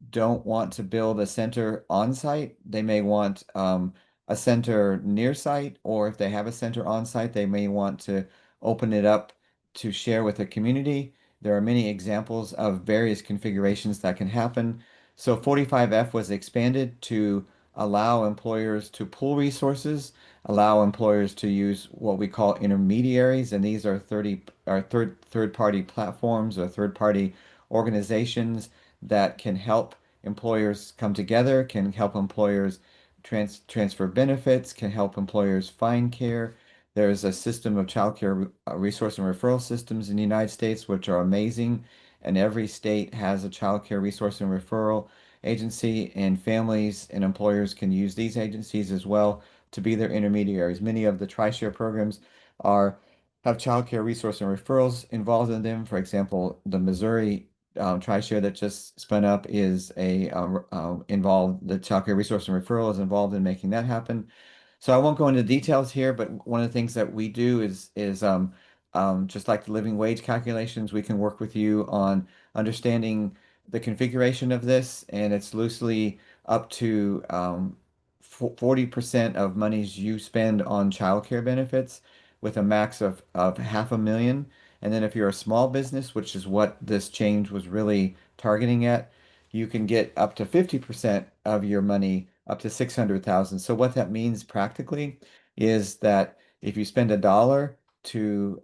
don't want to build a center on site. They may want a center near site, or if they have a center on site, they may want to open it up to share with the community. There are many examples of various configurations that can happen. So 45F was expanded to allow employers to pool resources, allow employers to use what we call intermediaries, and these are third party platforms or third party organizations that can help employers come together, can help employers transfer benefits, can help employers find care. There's a system of child care resource and referral systems in the United States, which are amazing. And every state has a child care resource and referral agency, and families and employers can use these agencies as well to be their intermediaries. Many of the tri-share programs are have child care resource and referrals involved in them. For example, the Missouri TriShare that just spun up is involved. The Child Care Resource and Referral is involved in making that happen. So I won't go into details here, but one of the things that we do is just like the living wage calculations, we can work with you on understanding the configuration of this, and it's loosely up to 40% of monies you spend on childcare benefits, with a max of 500,000. And then if you're a small business, which is what this change was really targeting at, you can get up to 50% of your money, up to 600,000. So what that means practically is that if you spend $1 to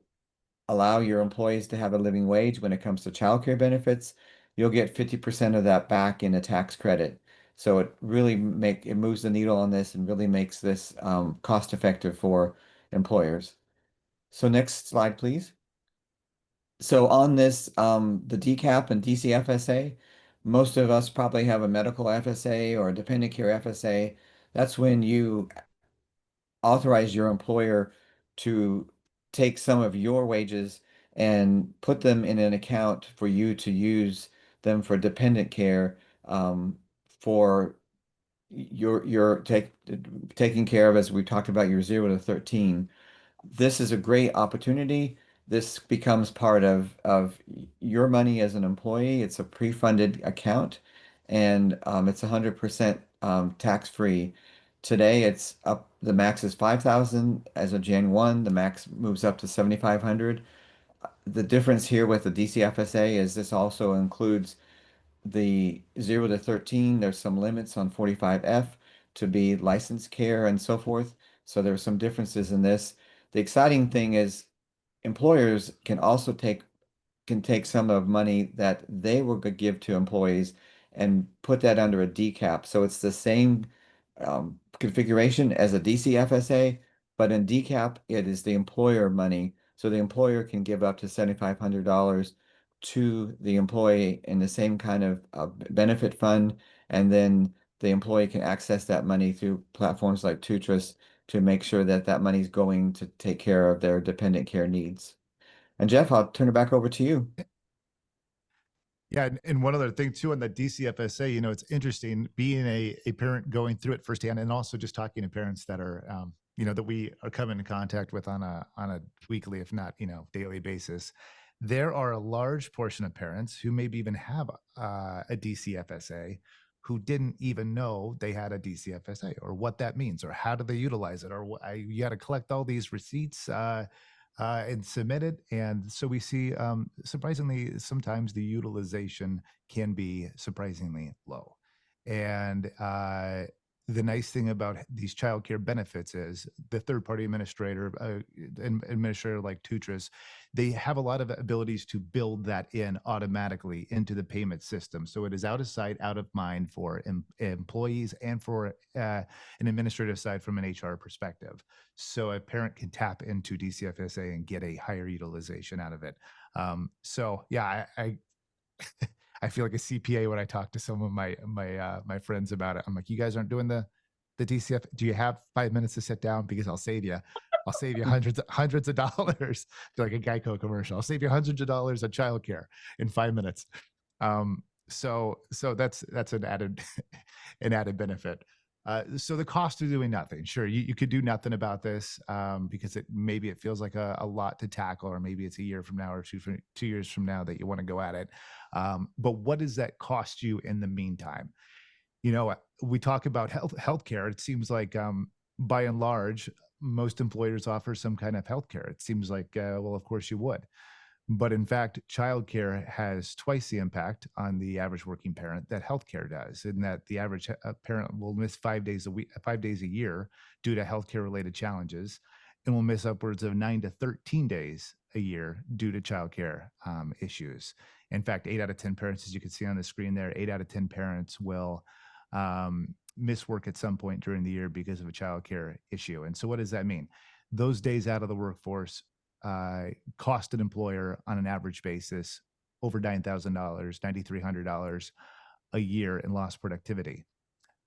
allow your employees to have a living wage when it comes to childcare benefits, you'll get 50% of that back in a tax credit. So it moves the needle on this and really makes this cost effective for employers. So next slide, please. So on this, the DCAP and DCFSA, most of us probably have a medical FSA or a dependent care FSA. That's when you authorize your employer to take some of your wages and put them in an account for you to use them for dependent care, for taking care of, as we talked about, your 0 to 13. This is a great opportunity. This becomes part of your money as an employee. It's a pre-funded account, and it's 100% tax-free. Today, it's up. The max is 5,000 as of Jan 1. The max moves up to 7,500. The difference here with the DCFSA is this also includes the 0 to 13. There's some limits on 45F to be licensed care and so forth. So there's some differences in this. The exciting thing is employers can take some of money that they will give to employees and put that under a DCAP. So it's the same configuration as a DCFSA, but in DCAP, it is the employer money. So the employer can give up to $7,500 to the employee in the same kind of benefit fund, and then the employee can access that money through platforms like Tutris to make sure that that money is going to take care of their dependent care needs. And Jeff, I'll turn it back over to you. Yeah, and one other thing too on the DCFSA, it's interesting being a parent going through it firsthand, and also just talking to parents that are that we are coming in contact with on a weekly, if not, daily basis, there are a large portion of parents who maybe even have a DCFSA who didn't even know they had a DCFSA or what that means or how do they utilize it or you got to collect all these receipts and submit it. And so we see, surprisingly, sometimes the utilization can be surprisingly low. And the nice thing about these childcare benefits is the third-party administrator like Tutris, they have a lot of abilities to build that in automatically into the payment system. So it is out of sight, out of mind for employees and for an administrative side from an HR perspective. So a parent can tap into DCFSA and get a higher utilization out of it. So yeah, I feel like a CPA when I talk to some of my friends about it. I'm like, you guys aren't doing the DCF. Do you have 5 minutes to sit down? Because I'll save you. I'll save you hundreds of dollars. Like a Geico commercial. I'll save you hundreds of dollars on childcare in 5 minutes. So that's an added an added benefit. So the cost of doing nothing, sure, you could do nothing about this because maybe it feels like a lot to tackle, or maybe it's a year from now or 2 years from now that you want to go at it. But what does that cost you in the meantime? We talk about healthcare. It seems like by and large, most employers offer some kind of healthcare. It seems like, well, of course you would. But in fact, childcare has twice the impact on the average working parent that healthcare does, in that the average parent will miss 5 days a week, 5 days a year due to healthcare related challenges, and will miss upwards of 9 to 13 days a year due to childcare issues. In fact, 8 out of 10 parents, as you can see on the screen there, 8 out of 10 parents will miss work at some point during the year because of a childcare issue. And so what does that mean? Those days out of the workforce cost an employer on an average basis over $9,000, $9,300 a year in lost productivity.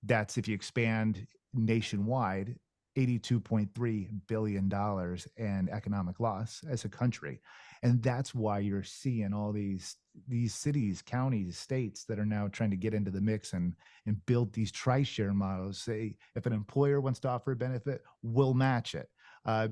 That's, if you expand nationwide, $82.3 billion in economic loss as a country. And that's why you're seeing all these cities, counties, states that are now trying to get into the mix and build these tri-share models. Say, if an employer wants to offer a benefit, we'll match it.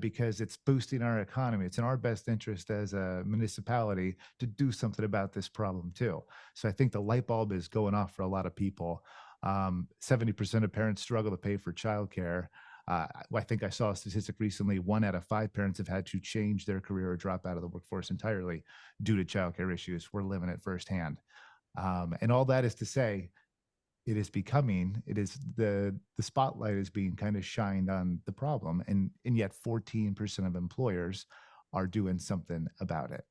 Because it's boosting our economy. It's in our best interest as a municipality to do something about this problem too. So I think the light bulb is going off for a lot of people. 70% of parents struggle to pay for childcare. I think I saw a statistic recently, 1 out of 5 parents have had to change their career or drop out of the workforce entirely due to childcare issues. We're living it firsthand. And all that is to say, it is the spotlight is being kind of shined on the problem, and yet 14% of employers are doing something about it.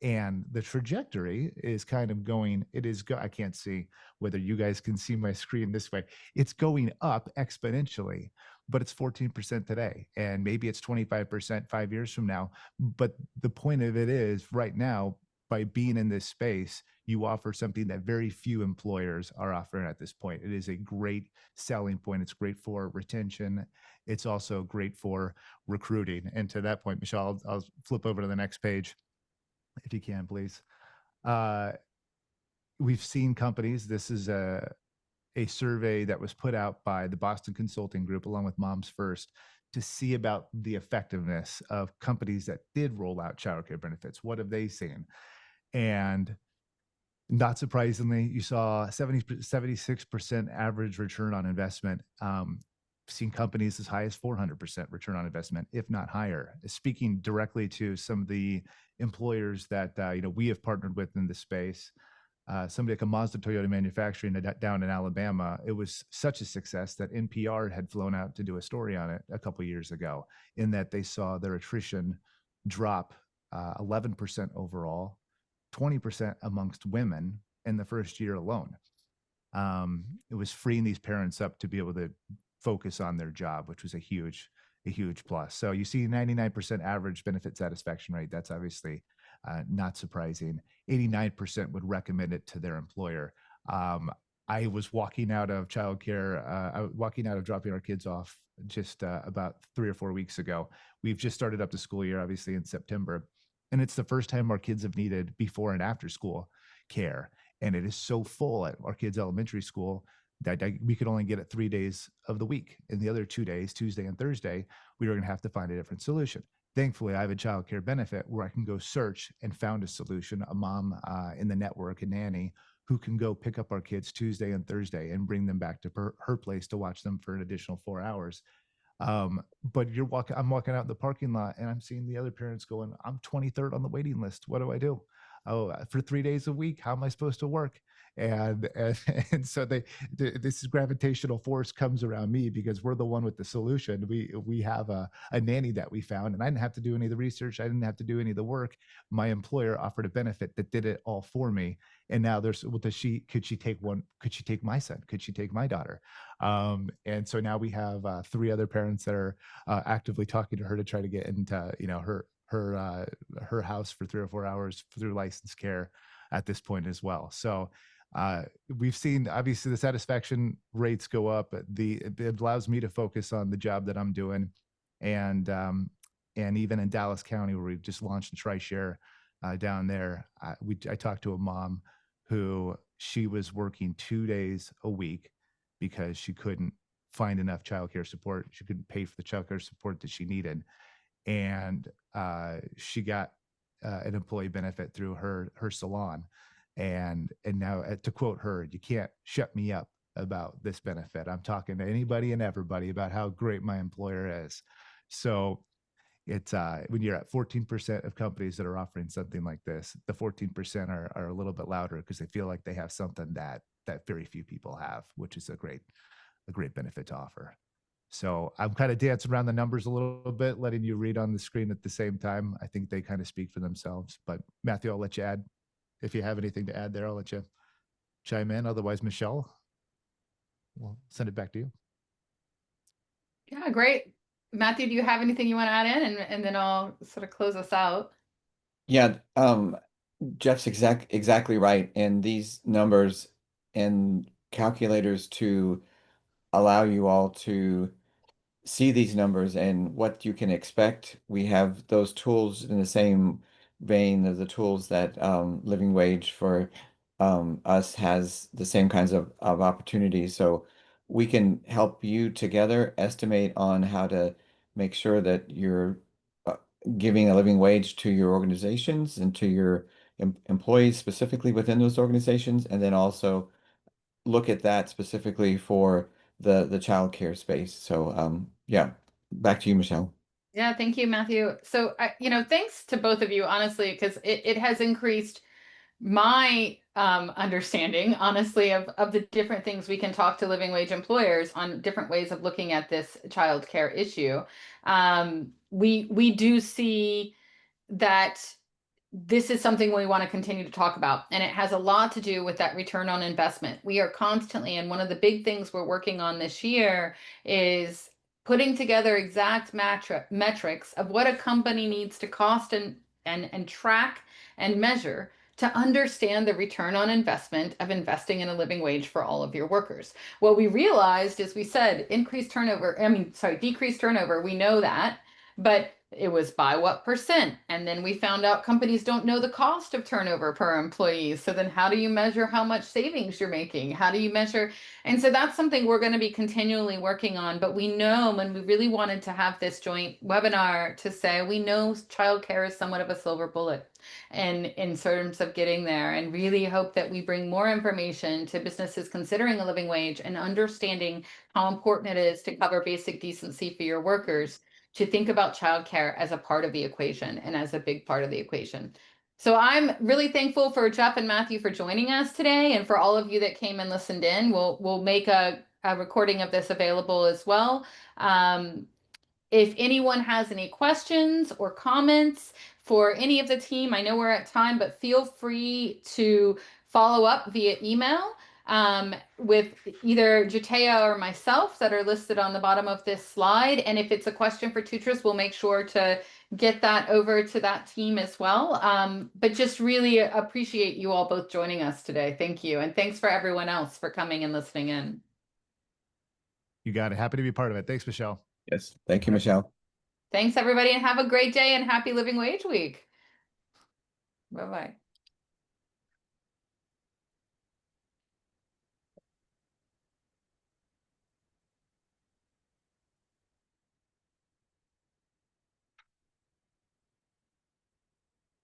And the trajectory is kind of going, I can't see whether you guys can see my screen this way. It's going up exponentially, but it's 14% today. And maybe it's 25% 5 years from now. But the point of it is, right now, by being in this space, you offer something that very few employers are offering at this point. It is a great selling point. It's great for retention. It's also great for recruiting. And to that point, Michelle, I'll flip over to the next page, if you can, please. We've seen companies. This is a survey that was put out by the Boston Consulting Group along with Moms First to see about the effectiveness of companies that did roll out childcare benefits. What have they seen? And not surprisingly, you saw 76% average return on investment. Seen companies as high as 400% return on investment, if not higher. Speaking directly to some of the employers that we have partnered with in the space, somebody like a Mazda Toyota Manufacturing down in Alabama, it was such a success that NPR had flown out to do a story on it a couple of years ago, in that they saw their attrition drop 11% overall, 20% amongst women in the first year alone. It was freeing these parents up to be able to focus on their job, which was a huge plus. So you see 99% average benefit satisfaction rate. That's obviously not surprising. 89% would recommend it to their employer. I was walking out of childcare, walking out of dropping our kids off just about 3 or 4 weeks ago. We've just started up the school year, obviously in September. And it's the first time our kids have needed before and after school care. And it is so full at our kids' elementary school we could only get it 3 days of the week. And the other 2 days, Tuesday and Thursday, we were going to have to find a different solution. Thankfully, I have a child care benefit where I can go search and found a solution, a mom in the network, a nanny who can go pick up our kids Tuesday and Thursday and bring them back to her place to watch them for an additional 4 hours. But I'm walking out in the parking lot and I'm seeing the other parents going, I'm 23rd on the waiting list. What do I do? Oh, for 3 days a week, how am I supposed to work? And and so this gravitational force comes around me because we're the one with the solution. We have a nanny that we found, and I didn't have to do any of the research. I didn't have to do any of the work. My employer offered a benefit that did it all for me. And now there's, well, could she take my son? Could she take my daughter? And so now we have 3 other parents that are actively talking to her to try to get into, her house for 3 or 4 hours through licensed care at this point as well. So we've seen, obviously, the satisfaction rates go up. It allows me to focus on the job that I'm doing, and even in Dallas County, where we've just launched a TriShare down there, I talked to a mom who she was working 2 days a week because she couldn't find enough childcare support. She couldn't pay for the childcare support that she needed, and she got an employee benefit through her salon. And now, to quote her, you can't shut me up about this benefit. I'm talking to anybody and everybody about how great my employer is. So it's when you're at 14% of companies that are offering something like this, the 14% are a little bit louder because they feel like they have something that very few people have, which is a great benefit to offer. So I'm kind of dancing around the numbers a little bit, letting you read on the screen at the same time. I think they kind of speak for themselves. But Matthew, I'll let you add. If you have anything to add there, I'll let you chime in. Otherwise, Michelle, we'll send it back to you. Yeah, great. Matthew, do you have anything you want to add in? And then I'll sort of close us out. Yeah, Jeff's exactly right. And these numbers and calculators to allow you all to see these numbers and what you can expect. We have those tools in the same vein of the tools that Living Wage for us has the same kinds of opportunities. So we can help you together estimate on how to make sure that you're uh, giving a living wage to your organizations and to your employees specifically within those organizations, and then also look at that specifically for the child care space. So yeah, back to you, Michelle. Yeah, thank you, Matthew. So, thanks to both of you, honestly, because it has increased my understanding, honestly, of the different things we can talk to living wage employers on different ways of looking at this child care issue. We do see that this is something we want to continue to talk about, and it has a lot to do with that return on investment. We are constantly, and one of the big things we're working on this year is putting together exact metrics of what a company needs to cost and track and measure to understand the return on investment of investing in a living wage for all of your workers. What we realized is, we said decreased turnover, we know that, but it was by what percent? And then we found out companies don't know the cost of turnover per employee. So then how do you measure how much savings you're making? How do you measure? And so that's something we're going to be continually working on. But we know, and we really wanted to have this joint webinar to say, we know childcare is somewhat of a silver bullet and in terms of getting there, and really hope that we bring more information to businesses considering a living wage and understanding how important it is to cover basic decency for your workers, to think about childcare as a part of the equation and as a big part of the equation. So I'm really thankful for Jeff and Matthew for joining us today, and for all of you that came and listened in. We'll make a recording of this available as well. If anyone has any questions or comments for any of the team, I know we're at time, but feel free to follow up via email with either Jatea or myself that are listed on the bottom of this slide. And if it's a question for Tutris, we'll make sure to get that over to that team as well. But just really appreciate you all both joining us today. Thank you. And thanks for everyone else for coming and listening in. You got it. Happy to be part of it. Thanks, Michelle. Yes, thank you, Michelle. Thanks, everybody, and have a great day and happy Living Wage Week. Bye-bye.